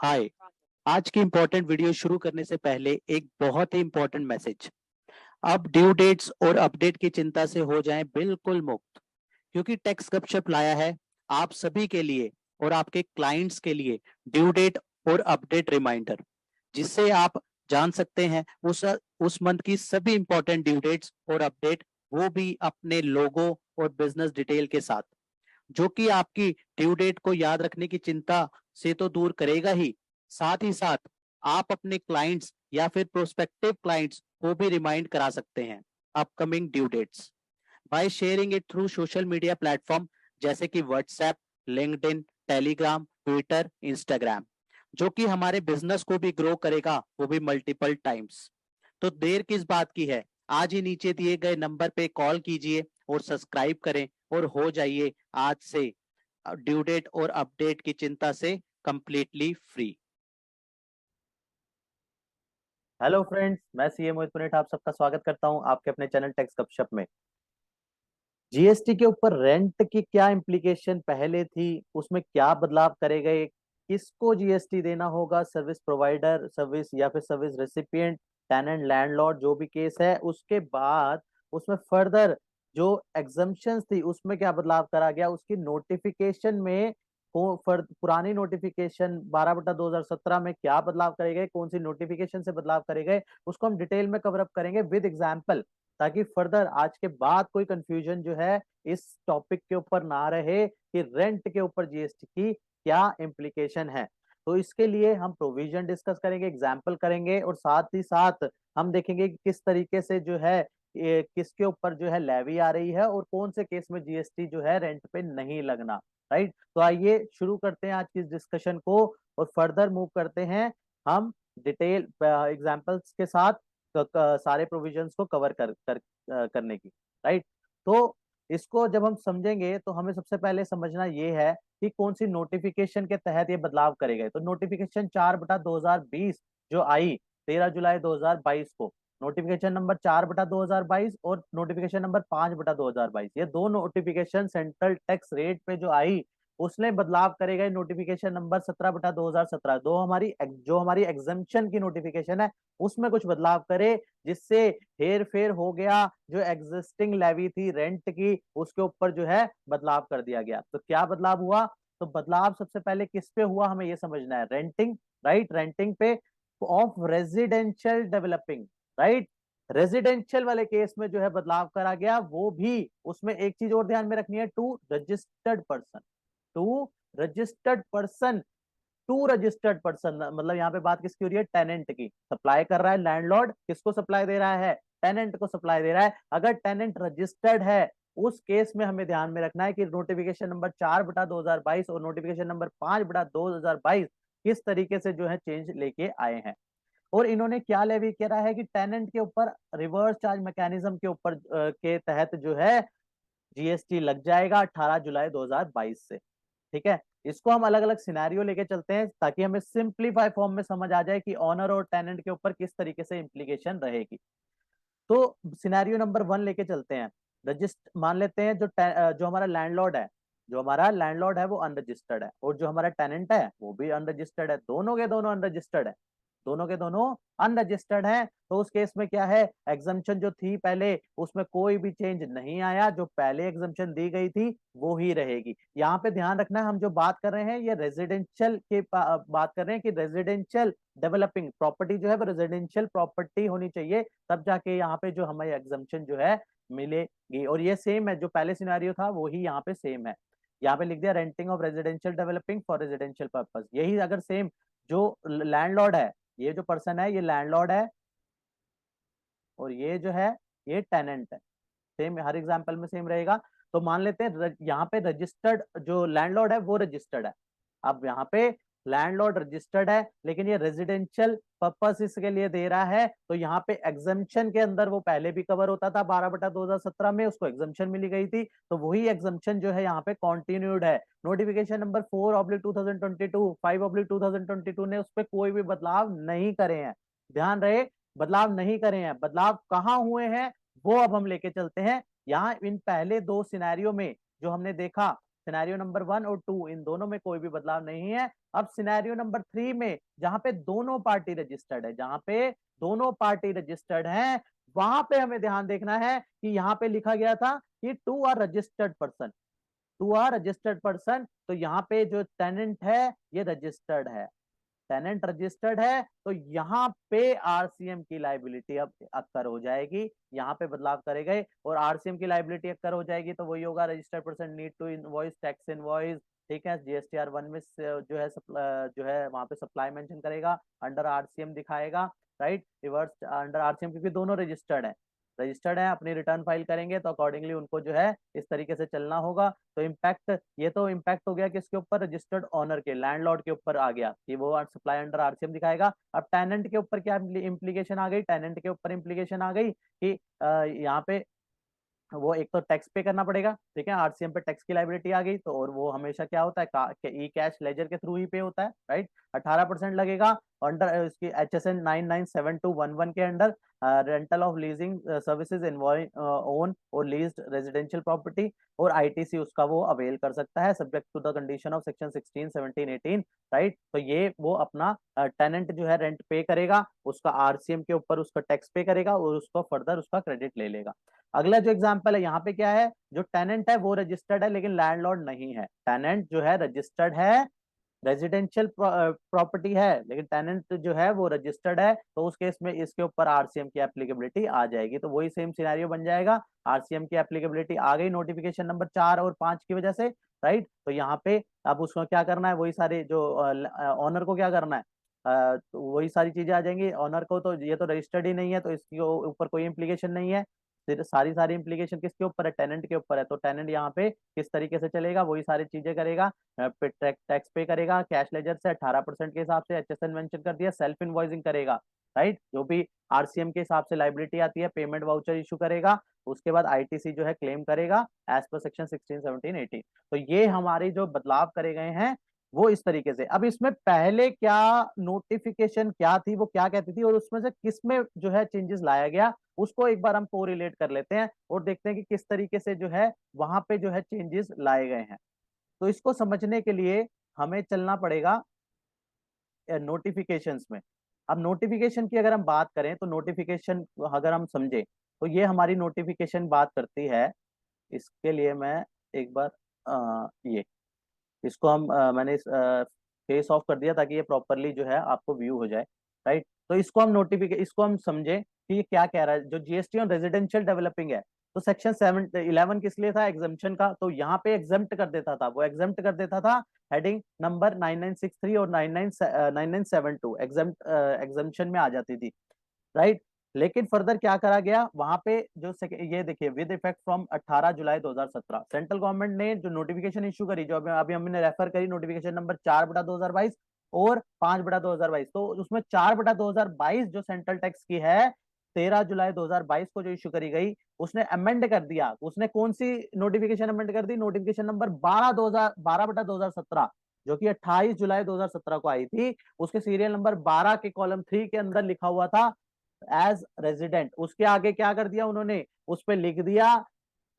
हाय। आज की important video शुरू करने से पहले एक बहुत ही इम्पोर्टेंट मैसेज। अब ड्यू डेट्स और अपडेट की चिंता से हो जाएं बिल्कुल मुक्त, क्योंकि टैक्स गपशप लाया है आप सभी के लिए और आपके क्लाइंट्स के लिए ड्यू डेट और अपडेट रिमाइंडर, जिससे आप जान सकते हैं उस मंथ की सभी इंपॉर्टेंट ड्यू डेट्स और अपडेट, वो भी अपने लोगो और बिजनेस डिटेल के साथ, जो कि आपकी ड्यू डेट को याद रखने की चिंता से तो दूर करेगा ही, साथ ही साथ आप अपने क्लाइंट्स या फिर प्रोस्पेक्टिव क्लाइंट्स को भी रिमाइंड करा सकते हैं upcoming due dates by sharing it through social media platform जैसे कि WhatsApp, LinkedIn, Telegram, Twitter, Instagram, जो कि हमारे बिजनेस को भी ग्रो करेगा, वो भी मल्टीपल टाइम्स। तो देर किस बात की है, आज ही नीचे दिए गए नंबर पे कॉल कीजिए और सब्सक्राइब करें और हो जाइए आज से ड्यू डेट और अपडेट की चिंता से कंप्लीटली फ्री। हेलो फ्रेंड्स, मैं सीए मोहित पुनेट आप सबका स्वागत करता हूं आपके अपने चैनल टैक्स गपशप में। जीएसटी के ऊपर रेंट की क्या इम्प्लीकेशन पहले थी, उसमें क्या बदलाव करे गए, किसको जीएसटी देना होगा, सर्विस प्रोवाइडर, सर्विस या फिर सर्विस रेसिपिएंट, टेनेंट, लैंडलॉर्ड, जो भी केस है। उसके बाद उसमें फर्दर जो एग्जम्पशंस थी उसमें क्या बदलाव करा गया, उसकी नोटिफिकेशन में पुरानी नोटिफिकेशन 12/2017 में क्या बदलाव करे गए, कौन सी नोटिफिकेशन से बदलाव करे गए, उसको हम डिटेल में कवर अप करेंगे विद एग्जाम्पल, ताकि फर्दर आज के बाद कोई कंफ्यूजन जो है इस टॉपिक के ऊपर ना रहे कि रेंट के ऊपर जीएसटी की क्या इम्प्लीकेशन है। तो इसके लिए हम प्रोविजन डिस्कस करेंगे, एग्जाम्पल करेंगे और साथ ही साथ हम देखेंगे कि किस तरीके से जो है किसके ऊपर जो है लेवी आ रही है और कौन से केस में जीएसटी जो है रेंट पे नहीं लगना। राइट, तो आइए शुरू करते हैं आज की इस डिस्कशन को और फर्दर मूव करते हैं हम डिटेल एग्जांपल्स के साथ सारे प्रोविजंस को कवर करने की। राइट, तो इसको जब हम समझेंगे तो हमें सबसे पहले समझना ये है कि कौन सी नोटिफिकेशन के तहत ये बदलाव करे गए। तो नोटिफिकेशन 4/2020 जो आई 13 जुलाई 2022 को, नोटिफिकेशन नंबर 4/2022 और नोटिफिकेशन नंबर 5/2022, ये दो नोटिफिकेशन सेंट्रल टैक्स रेट पे जो आई उसने बदलाव करे गए। नोटिफिकेशन नंबर 17/2017 जो हमारी एग्जम्पशन की नोटिफिकेशन है उसमें कुछ बदलाव करे, जिससे हेर फेर हो गया, जो एग्जिस्टिंग लेवी थी रेंट की उसके ऊपर जो है बदलाव कर दिया गया। तो क्या बदलाव हुआ, तो बदलाव सबसे पहले किस पे हुआ हमें ये समझना है, रेंटिंग। राइट, रेंटिंग पे of residential developing. Right, residential वाले केस में जो है बदलाव करा गया, वो भी उसमें एक चीज और ध्यान में रखनी है, to registered person. To registered person, to registered person मतलब यहाँ पे बात किसकी हो रही है, टेनेंट की। सप्लाई कर रहा है लैंडलॉर्ड, किसको सप्लाई दे रहा है, टेनेंट को सप्लाई दे रहा है। अगर टेनेंट रजिस्टर्ड है उस केस में हमें ध्यान में रखना है कि नोटिफिकेशन नंबर 4/2022 और नोटिफिकेशन नंबर 5/2022 किस तरीके से जो है चेंज लेके आए हैं। और इन्होंने क्या लेवी करा है कि टेनेंट के ऊपर रिवर्स चार्ज मैकेनिज्म के ऊपर के तहत जो है जीएसटी लग जाएगा 18 जुलाई 2022 से। ठीक है, इसको हम अलग अलग सिनेरियो लेके चलते हैं ताकि हमें सिंप्लीफाई फॉर्म में समझ आ जाए कि ऑनर और टेनेंट के ऊपर किस तरीके से इम्प्लीकेशन रहेगी। तो सिनेरियो नंबर 1 लेके चलते हैं। रजिस्ट मान लेते हैं जो हमारा लैंडलॉर्ड है, वो अनरजिस्टर्ड है और जो हमारा टेनेंट है वो भी अनरजिस्टर्ड है, दोनों के दोनों अनरजिस्टर्ड है, दोनों के दोनों अनरजिस्टर्ड हैं। तो उस केस में क्या है, एग्जम्पशन जो थी पहले उसमें कोई भी चेंज नहीं आया, जो पहले एग्जम्पशन दी गई थी वो ही रहेगी। यहाँ पे ध्यान रखना है, हम जो बात कर रहे हैं ये रेजिडेंशियल की बात कर रहे हैं कि रेजिडेंशियल डेवलपिंग प्रॉपर्टी जो है वो रेजिडेंशियल प्रॉपर्टी होनी चाहिए, तब जाके यहाँ पे जो हमें एग्जम्पशन जो है मिलेगी। और ये सेम है, जो पहले सिनेरियो था वो ही यहाँ पे सेम है। यहाँ पे लिख दिया renting of residential developing for residential purpose, यही अगर सेम जो लैंडलॉर्ड है, ये जो पर्सन है ये लैंडलॉर्ड है और ये जो है ये टेनेंट है, सेम हर एग्जांपल में सेम रहेगा। तो मान लेते हैं यहाँ पे रजिस्टर्ड जो लैंडलॉर्ड है वो रजिस्टर्ड है। अब यहाँ पे लैंडलॉर्ड रजिस्टर्ड है लेकिन ये रेजिडेंशियल पर्पस इसके लिए दे रहा है, तो यहाँ पे एग्जम्पशन के अंदर वो पहले भी कवर होता था 12/2017 में, उसको एग्जम्पशन मिली गई थी, तो वही एग्जम्पशन जो है यहाँ पे कॉन्टिन्यूड है। नोटिफिकेशन नंबर 4/2022 5/2022 ने उस पर कोई भी बदलाव नहीं करे हैं, ध्यान रहे, बदलाव नहीं करे हैं। बदलाव कहाँ हुए हैं वो अब हम लेके चलते हैं। यहाँ इन पहले दो सिनेरियो में जो हमने देखा सिनेरियो नंबर 1 और 2 इन दोनों में कोई भी बदलाव नहीं है। अब सिनेरियो नंबर 3 में जहां पे दोनों पार्टी रजिस्टर्ड है, जहां पे दोनों पार्टी रजिस्टर्ड हैं, वहां पे हमें ध्यान देखना है कि यहाँ पे लिखा गया था कि to our registered person, to our registered person, तो यहाँ पे जो टेनेंट है ये रजिस्टर्ड है, टेनेंट रजिस्टर्ड है, तो यहाँ पे आरसीएम की लाइबिलिटी अब अक्कर हो जाएगी, यहाँ पे बदलाव करे गए और आरसीएम की लाइबिलिटी अक्कर हो जाएगी, तो वही होगा registered person need to invoice tax invoice, ठीक है। जीएसटीआर 1 में जो है वहां पे सप्लाई मेंशन करेगा, अंडर आरसीएम दिखाएगा, राइट, रिवर्स अंडर आरसीएम, क्योंकि दोनों रजिस्टर्ड है, अपनी रिटर्न फाइल करेंगे तो अकॉर्डिंगली उनको जो है इस तरीके से चलना होगा। तो इम्पैक्ट, ये तो इम्पैक्ट हो गया किसके ऊपर, रजिस्टर्ड ऑनर के, लैंडलॉर्ड के ऊपर आ गया कि वो सप्लाई अंडर आरसीएम दिखाएगा। अब टेनेंट के ऊपर क्या इंप्लीकेशन आ गई, टेनेंट के ऊपर इंप्लीकेशन आ गई कि यहाँ पे वो एक तो टैक्स पे करना पड़ेगा, ठीक है, आरसीएम पे टैक्स की लाइबिलिटी आ गई, तो और वो हमेशा क्या होता है, ई कैश लेजर के थ्रू ही पे होता है, राइट। 18% लगेगा अंडर इसकी HSN 997211 के under, rental of leasing services invoice own और लीज्ड रेजिडेंशियल प्रॉपर्टी, और आईटीसी उसका वो अवेल कर सकता है subject to the condition of section 16, 17, 18, right. तो ये वो अपना टेनेंट जो है रेंट पे करेगा, उसका आरसीएम के ऊपर उसका टैक्स पे करेगा और उसको फर्दर उसका क्रेडिट ले लेगा। अगला जो एग्जांपल है यहाँ पे क्या है, जो टेनेंट है वो रजिस्टर्ड है लेकिन लैंडलॉर्ड नहीं है, टेनेंट जो है रजिस्टर्ड है, रेजिडेंशियल प्रॉपर्टी है, लेकिन टेनेंट जो है वो रजिस्टर्ड है, तो उस केस में इसके ऊपर आरसीएम की एप्लीकेबिलिटी आ जाएगी। तो वही सेम सिनेरियो बन जाएगा, आरसीएम की एप्लीकेबिलिटी आ गई नोटिफिकेशन नंबर 4 और 5 की वजह से, राइट। तो यहाँ पे अब उसको क्या करना है, वही सारे जो ऑनर को क्या करना है, तो वही सारी चीजें आ जाएंगी। ऑनर को तो ये तो रजिस्टर्ड ही नहीं है, तो इसके ऊपर कोई इंप्लीकेशन नहीं है, फिर सारी इंप्लीकेशन किसके ऊपर है, टेनेंट के ऊपर है। तो टेनेंट यहाँ पे किस तरीके से चलेगा, वही सारी चीजें करेगा, टैक्स पे करेगा कैश लेजर से 18% के हिसाब से, एचएसएन मेंशन कर दिया, सेल्फ इनवॉइसिंग करेगा, राइट, जो भी आरसीएम के हिसाब से लाइबिलिटी आती है, पेमेंट वाउचर इशू करेगा, उसके बाद आईटीसी जो है क्लेम करेगा एज पर सेक्शन 16, 17, 18। तो ये हमारे जो बदलाव करे गए हैं वो इस तरीके से। अब इसमें पहले क्या नोटिफिकेशन क्या थी, वो क्या कहती थी, और उसमें से किस में जो है चेंजेस लाया गया, उसको एक बार हम कोरिलेट कर लेते हैं और देखते हैं कि किस तरीके से जो है वहां पे जो है चेंजेस लाए गए हैं। तो इसको समझने के लिए हमें चलना पड़ेगा नोटिफिकेशंस में। अब नोटिफिकेशन की अगर हम बात करें तो नोटिफिकेशन अगर हम समझे तो ये हमारी नोटिफिकेशन बात करती है, इसके लिए मैं एक बार ये इसको हम मैंने फेस ऑफ कर दिया ताकि ये प्रॉपरली जो है आपको व्यू हो जाए, राइट। तो इसको हम समझे कि ये क्या कह रहा है, जो जीएसटी ऑन रेजिडेंशियल डेवलपिंग है, तो सेक्शन 711 किस लिए था, एग्जम्पशन का, तो यहाँ पे एग्जम्प्ट कर देता था, वो एग्जम्प्ट कर देता था हेडिंग नंबर 9963 और 9972 एग्जम्पशन में आ जाती थी, राइट। लेकिन फर्दर क्या करा गया वहां पे, जो ये देखिए with effect from 18 July 2017 central government ने जो नोटिफिकेशन इशू करी, जो अभी हमने रेफर करी, नोटिफिकेशन नंबर 4/2022 और 5/2022, तो उसमें 4/2022 जो सेंट्रल टैक्स की है 13 जुलाई 2022 को जो इशू करी गई, उसने अमेंड कर दिया। उसने कौन सी नोटिफिकेशन अमेंड कर दी, नोटिफिकेशन नंबर 12/2017 जो कि 28 जुलाई 2017 को आई थी, उसके सीरियल नंबर 12 के कॉलम 3 के अंदर लिखा हुआ था एज रेजिडेंट, उसके आगे क्या कर दिया उन्होंने, उस पर लिख दिया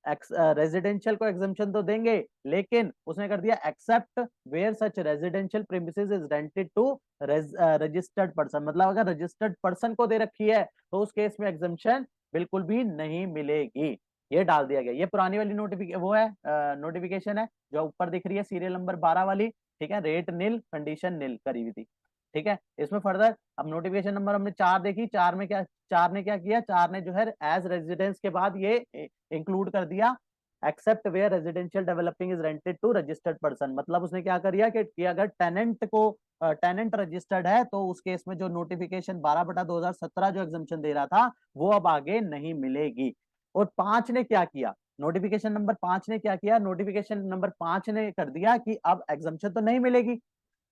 रेजिडेंशियल को एग्जम्पशन तो देंगे, लेकिन उसने कर दिया except where such residential premises is rented to registered person, मतलब अगर रजिस्टर्ड पर्सन को दे रखी है तो उस केस में एग्जम्पशन बिल्कुल भी नहीं मिलेगी, ये डाल दिया गया। ये पुरानी वाली नोटिफिकेशन है जो ऊपर दिख रही है सीरियल नंबर 12 वाली, ठीक है, रेट नील कंडीशन नील करी हुई थी, ठीक है। इसमें फर्दर अब नोटिफिकेशन नंबर हमने 4 देखी, 4 में क्या, 4 ने क्या किया, 4 ने जो है एज रेजिडेंस के बाद ये इंक्लूड कर दिया except where residential dwelling is rented to registered person, मतलब उसने क्या कर दिया कि अगर टेनेंट रजिस्टर्ड है तो उस केस में जो नोटिफिकेशन 12/2017 जो एग्जम्पशन दे रहा था वो अब आगे नहीं मिलेगी। और 5 ने क्या किया, नोटिफिकेशन नंबर 5 ने क्या किया, नोटिफिकेशन नंबर 5 ने कर दिया कि अब एग्जम्पशन तो नहीं मिलेगी,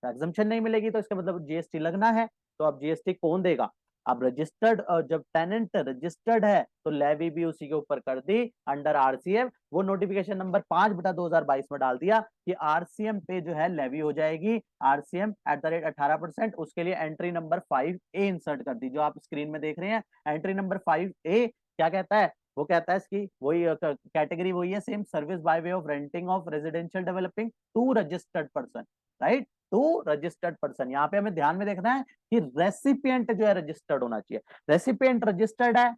एग्जम्पशन नहीं मिलेगी तो इसका मतलब जीएसटी लगना है, तो अब जीएसटी कौन देगा, अब रजिस्टर्ड, जब टेनेंट रजिस्टर्ड है तो लेवी भी उसी के ऊपर कर दी अंडर आरसीएम, वो नोटिफिकेशन नंबर 5/2022 में डाल दिया कि आरसीएम पे जो है लेवी हो जाएगी आरसीएम एट द रेट 18%, उसके लिए एंट्री नंबर 5A इंसर्ट कर दी, जो आप स्क्रीन में देख रहे हैं। एंट्री नंबर 5A क्या कहता है, वो कहता है इसकी वही कैटेगरी वही है same, service by way of renting of residential dwelling to registered person, right, to registered person. यहाँ पे हमें ध्यान में देखना है कि रेसिपिएंट जो है रजिस्टर्ड होना चाहिए। रेसिपिएंट रजिस्टर्ड है,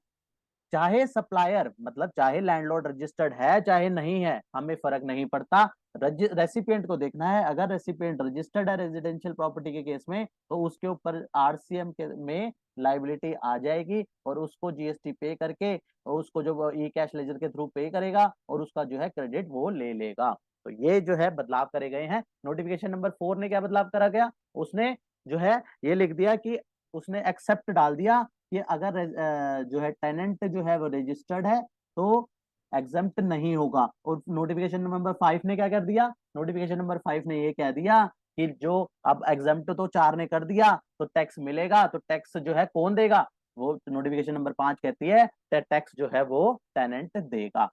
चाहे सप्लायर मतलब चाहे लैंडलॉर्ड रजिस्टर्ड है चाहे नहीं है, हमें फर्क नहीं पड़ता। रेसिपिएंट को देखना है, अगर रेसिपिएंट रजिस्टर्ड है रेजिडेंशियल प्रॉपर्टी के केस में, तो उसके ऊपर आरसीएम के में लाइबिलिटी आ जाएगी और उसको जीएसटी पे करके और उसको जो ई कैश लेजर के थ्रू पे करेगा और उसका जो है क्रेडिट वो ले लेगा। तो ये जो है बदलाव करे गए हैं। नोटिफिकेशन नंबर 4 ने क्या बदलाव करा गया, उसने जो है ये लिख दिया कि उसने एक्सेप्ट डाल दिया कि अगर जो है टेनेंट जो है वो रजिस्टर्ड है तो एग्जम्प्ट नहीं होगा। और नोटिफिकेशन नंबर 5 ने क्या कर दिया, नोटिफिकेशन नंबर 5 ने ये कह दिया कि जो अब एग्जम्प्ट तो 4 ने कर दिया तो टैक्स मिलेगा, तो टैक्स जो है कौन देगा, वो नोटिफिकेशन नंबर 5 कहती है टैक्स जो है वो टेनेंट देगा।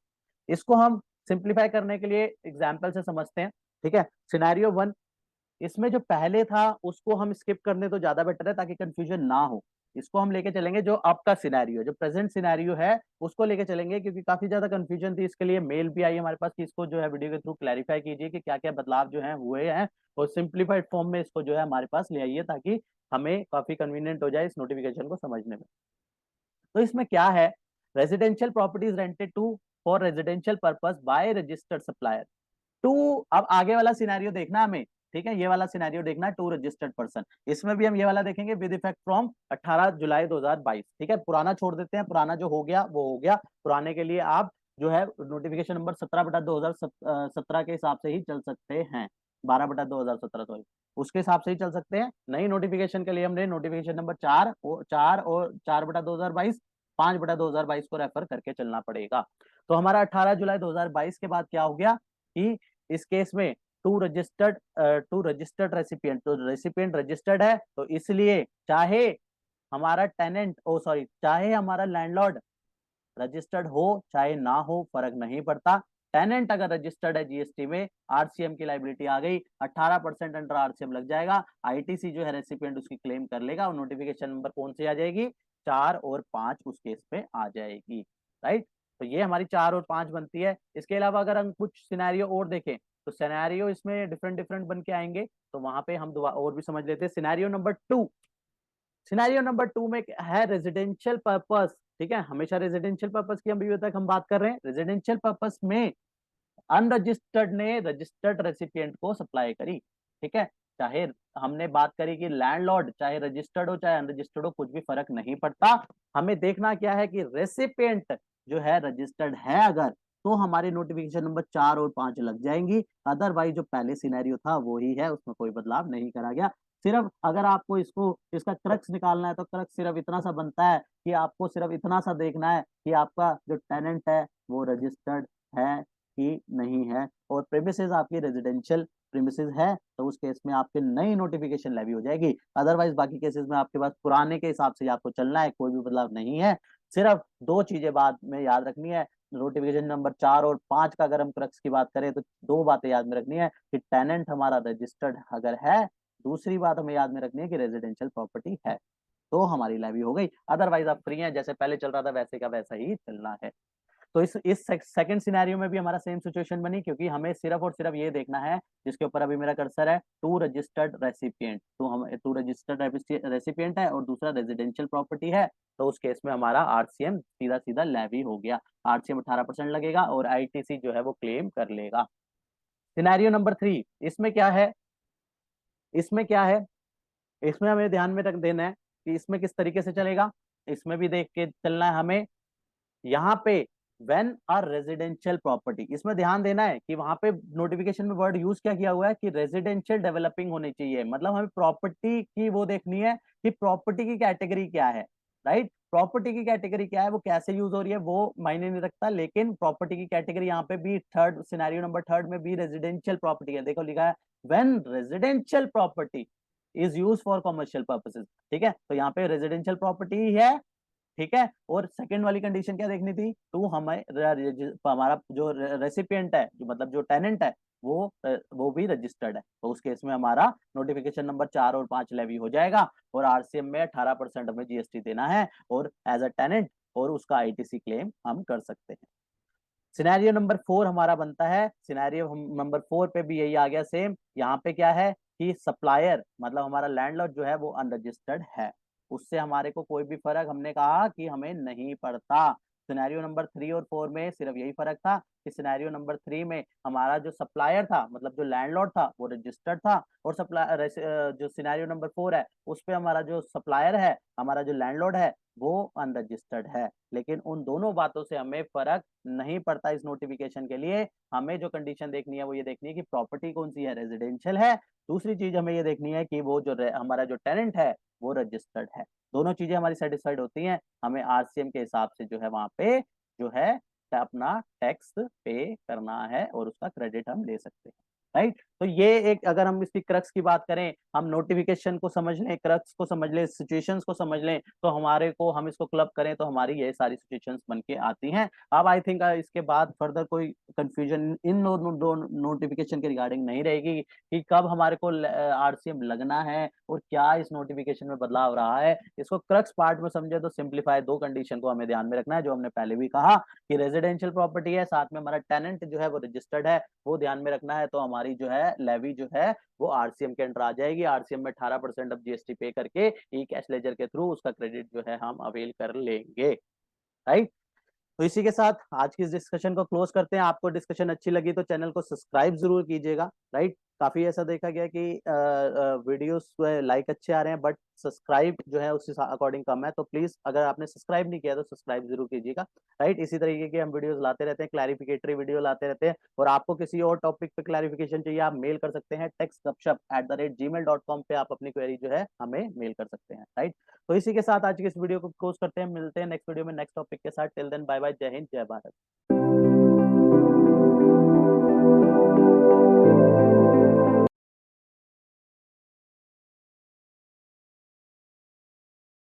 इसको हम सिंप्लीफाई करने के लिए एग्जाम्पल से समझते हैं, ठीक है। सिनेरियो 1, इसमें जो पहले था उसको हम स्किप करने तो ज्यादा बेटर है ताकि कंफ्यूजन ना हो। इसको हम लेके चलेंगे जो अब का सिनेरियो, जो प्रेजेंट सिनेरियो है उसको लेके चलेंगे, क्योंकि काफी ज्यादा कंफ्यूजन थी। इसके लिए मेल भी आई हमारे पास कि इसको जो है वीडियो के थ्रू क्लैरिफाई कीजिए कि क्या क्या बदलाव जो है हुए हैं, और सिंप्लीफाइड फॉर्म में इसको जो है हमारे पास ले आइए ताकि हमें काफी कन्वीनियंट हो जाए इस नोटिफिकेशन को समझने में। तो इसमें क्या है, residential properties rented to for residential purpose by registered supplier to. अब आगे वाला सिनेरियो देखना हमें, ठीक है, ये वाला सिनेरियो देखना है, टू रजिस्टर्ड पर्सन। इसमें भी हम ये वाला देखेंगे विद इफेक्ट फ्रॉम 18 जुलाई 2022, ठीक है। पुराना छोड़ देते हैं, पुराना जो हो गया वो हो गया। पुराने के लिए आप जो है नोटिफिकेशन नंबर 17/2017 के हिसाब से ही चल सकते हैं, 12/2017 सॉरी, उसके हिसाब से ही चल सकते हैं। नई नोटिफिकेशन के लिए हमने नोटिफिकेशन नंबर 4/4 और 5/2022 को रेफर करके चलना पड़ेगा। तो हमारा 18 जुलाई 2022 के बाद क्या हो गया कि इस केस में टू रजिस्टर्ड रेसिपिएंट, तो रेसिपिएंट रजिस्टर्ड है, तो इसलिए चाहे हमारा टेनेंट ओ सॉरी चाहे हमारा लैंडलॉर्ड रजिस्टर्ड हो चाहे ना हो फर्क नहीं पड़ता। टेनेंट अगर रजिस्टर्ड है जीएसटी में, आरसीएम की लाइबिलिटी आ गई, 18% अंडर आरसीएम लग जाएगा, आईटीसी जो है रेसिपिएंट उसकी क्लेम कर लेगा और नोटिफिकेशन नंबर कौन सी आ जाएगी, 4 और 5 उस केस में आ जाएगी, राइट। तो ये हमारी 4 और 5 बनती है। इसके अलावा अगर हम कुछ सिनेरियो और देखें तो सिनेरियो इसमें डिफरेंट डिफरेंट बन के आएंगे, तो वहां पे हम दोबारा और भी समझ लेते हैं। सिनेरियो नंबर 2, सिनेरियो नंबर 2 में है रेजिडेंशियल पर्पस, ठीक है, हमेशा रेजिडेंशियल पर्पस की अभी तक हम बात कर रहे हैं। रेजिडेंशियल पर्पस में अनरजिस्टर्ड ने रजिस्टर्ड रेसिपिएंट को सप्लाई करी, ठीक है। चाहे हमने बात करी कि लैंडलॉर्ड चाहे रजिस्टर्ड हो चाहे अनरजिस्टर्ड हो कुछ भी फर्क नहीं पड़ता, हमें देखना क्या है कि रेसिपिएंट जो है रजिस्टर्ड है अगर, तो हमारे नोटिफिकेशन नंबर 4 और 5 लग जाएंगी। अदरवाइज जो पहले सिनेरियो था वो ही है, उसमें कोई बदलाव नहीं करा गया। सिर्फ अगर आपको इसको इसका क्रक्स निकालना है तो क्रक्स सिर्फ इतना सा बनता है कि आपको सिर्फ इतना सा देखना है कि आपका जो टेनेंट है वो रजिस्टर्ड है कि नहीं है, और प्रेमिसेस आपकी रेजिडेंशियल प्रेमिसेस है तो उस केस में आपके नई नोटिफिकेशन लेवी हो जाएगी। अदरवाइज बाकी केसेस में आपके पास पुराने के हिसाब से आपको चलना है, कोई भी बदलाव नहीं है। सिर्फ दो चीजें बाद में याद रखनी है, नोटिफिकेशन नंबर 4 और 5 का अगर हम क्रक्स की बात करें तो दो बातें याद में रखनी है कि टेनेंट हमारा रजिस्टर्ड अगर है, दूसरी बात हमें याद में रखनी है कि रेजिडेंशियल प्रॉपर्टी है, तो हमारी लेवी हो गई। अदरवाइज आप फ्री हैं, जैसे पहले चल रहा था वैसे का वैसा ही चलना है। तो इस सेकंड सिनेरियो में भी हमारा सेम सिचुएशन बनी, क्योंकि हमें सिर्फ और सिर्फ ये देखना है जिसके ऊपर अभी मेरा कर्सर है, टू रजिस्टर्ड रेसिपिएंट, तो हम टू रजिस्टर्ड रेसिपिएंट है और दूसरा रेजिडेंशियल प्रॉपर्टी है, तो उस केस में हमारा आरसीएम सीधा सीधा लेवी हो गया, आरसीएम 18% लगेगा और आईटीसी जो है वो क्लेम कर लेगा। सिनेरियो नंबर 3, इसमें क्या है, इसमें क्या है, इसमें हमें ध्यान में रख देना है कि इसमें किस तरीके से चलेगा, इसमें भी देख के चलना है हमें। यहाँ पे वेन आर रेजिडेंशियल प्रॉपर्टी, इसमें ध्यान देना है कि वहां पे नोटिफिकेशन में वर्ड यूज क्या किया हुआ है कि रेजिडेंशियल डेवलपिंग होनी चाहिए, मतलब हमें प्रॉपर्टी की वो देखनी है कि प्रॉपर्टी की कैटेगरी क्या है, राइट। प्रॉपर्टी की कैटेगरी क्या है, वो कैसे यूज हो रही है वो मायने नहीं रखता, लेकिन प्रॉपर्टी की कैटेगरी यहाँ पे भी थर्ड सिनेरियो नंबर 3 में भी रेजिडेंशियल प्रॉपर्टी है, देखो लिखा है when residential property is use for commercial purposes, ठीक है। तो यहाँ पे रेजिडेंशियल प्रॉपर्टी ही है, ठीक है। और सेकंड वाली कंडीशन क्या देखनी थी, टू हमें हमारा जो रेसिपिएंट है जो मतलब जो टेनेंट है वो भी रजिस्टर्ड है, तो उस केस में हमारा नोटिफिकेशन नंबर 4 और 5 लेवी हो जाएगा और आरसीएम में 18% हमें जीएसटी देना है, और एज अ टेनेंट और उसका आईटीसी क्लेम हम कर सकते हैं। सिनेरियो नंबर 4 हमारा बनता है, सिनेरियो नंबर 4 पे भी यही आ गया सेम। यहाँ पे क्या है कि सप्लायर मतलब हमारा लैंडलॉर्ड जो है वो अनरजिस्टर्ड है, उससे हमारे को कोई भी फर्क हमने कहा कि हमें नहीं पड़ता। सिनेरियो नंबर 3 और 4 में सिर्फ यही फर्क था कि सिनेरियो नंबर 3 में हमारा जो सप्लायर था मतलब जो लैंडलॉर्ड था वो रजिस्टर्ड था, और सप्लाई जो सिनेरियो नंबर 4 है उस पे हमारा जो सप्लायर है, हमारा जो लैंडलॉर्ड है वो अनरजिस्टर्ड है। लेकिन उन दोनों बातों से हमें फर्क नहीं पड़ता इस नोटिफिकेशन के लिए। हमें जो कंडीशन देखनी है वो ये देखनी है कि प्रॉपर्टी कौन सी है, रेजिडेंशियल है। दूसरी चीज हमें ये देखनी है कि वो जो हमारा जो टेनेंट है वो रजिस्टर्ड है। दोनों चीजें हमारी सेटिस्फाइड होती हैं, हमें आरसीएम के हिसाब से जो है वहां पे जो है अपना टैक्स पे करना है और उसका क्रेडिट हम ले सकते हैं। राइट, तो ये एक, अगर हम इसकी क्रक्स की बात करें, हम नोटिफिकेशन को समझ लें, क्रक्स को समझ लें, सिचुएशंस को समझ लें, तो हमारे को हम इसको क्लब करें तो हमारी ये सारी सिचुएशंस बन के आती हैं। अब आई थिंक इसके बाद फर्दर कोई कंफ्यूजन इन दो नोटिफिकेशन के रिगार्डिंग नहीं रहेगी कि कब हमारे को आरसीएम लगना है और क्या इस नोटिफिकेशन में बदलाव रहा है। इसको क्रक्स पार्ट में समझे तो सिंप्लीफाई, दो कंडीशन को हमें ध्यान में रखना है जो हमने पहले भी कहा कि रेजिडेंशियल प्रॉपर्टी है, साथ में हमारा टेनेंट जो है वो रजिस्टर्ड है, वो ध्यान में रखना है। तो हमारी जो है लेवी जो है वो आरसीएम के अंडर आ जाएगी। आरसीएम में 18% ऑफ जीएसटी पे करके ई कैश लेजर के थ्रू उसका क्रेडिट जो है हम अवेल कर लेंगे। राइट, तो इसी के साथ आज की इस डिस्कशन को क्लोज करते हैं। आपको डिस्कशन अच्छी लगी तो चैनल को सब्सक्राइब जरूर कीजिएगा। राइट, काफी ऐसा देखा गया कि वीडियोस लाइक अच्छे आ रहे हैं बट सब्सक्राइब जो है उस अकॉर्डिंग कम है, तो प्लीज अगर आपने सब्सक्राइब नहीं किया तो सब्सक्राइब जरूर कीजिएगा। राइट, इसी तरीके के हम वीडियोस लाते रहते हैं, क्लैरिफिकेटरी वीडियो लाते रहते हैं, और आपको किसी और टॉपिक पे क्लैरिफिकेशन चाहिए आप मेल कर सकते हैं techsgupshup@gmail.com पे, आप अपनी क्वेरी जो है हमें मेल कर सकते हैं। राइट, तो इसी के साथ आज की इस वीडियो को क्लोज करते हैं, मिलते हैं नेक्स्ट वीडियो में नेक्स्ट टॉपिक के साथ। टिल देन बाय बाय, जय हिंद, जय भारत।